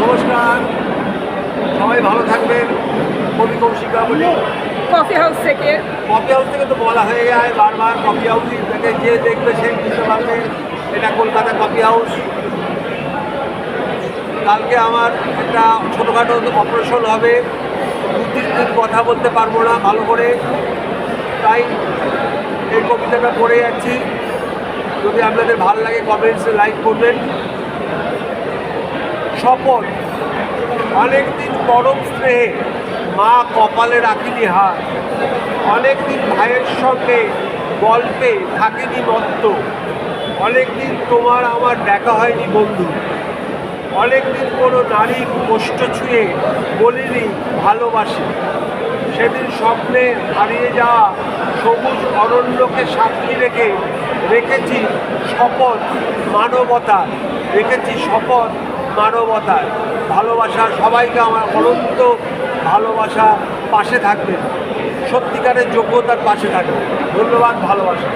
নমস্কার, সবাই ভালো থাকবেন। কবি কৌশিকা বলি, কফি হাউস থেকে। কফি হাউস থেকে তো বলা হয়ে যায় বারবার, কফি হাউসই থেকে যে দেখবে সে বুঝতে পারবে এটা কলকাতা কফি হাউস। কালকে আমার একটা ছোটোখাটো অপারেশন হবে, 2-3 দিন কথা বলতে পারবো না ভালো করে, তাই এই কবিতাটা পড়ে যাচ্ছি। যদি আপনাদের ভালো লাগে কমেন্টসে লাইক করবেন। শপথ, অনেকদিন পরম স্নেহে মা কপালে রাখিনি হাত, অনেকদিন ভাইয়ের সঙ্গে গল্পে থাকিনি মত্ত, অনেকদিন তোমার আমার দেখা হয়নি বন্ধু, অনেকদিন কোনো নারীর কষ্ট ছুঁয়ে বলিনি ভালোবাসি, সেদিন স্বপ্নে হারিয়ে যাওয়া সবুজ অরণ্যকে সাক্ষী রেখে রেখেছি শপথ মানবতার, রেখেছি শপথ মানবতার। ভালোবাসা, সবাইকে আমার অনন্ত ভালোবাসা, পাশে থাকবে, সত্যিকারের যোগ্যতার পাশে থাকবে। ধন্যবাদ, ভালোবাসা।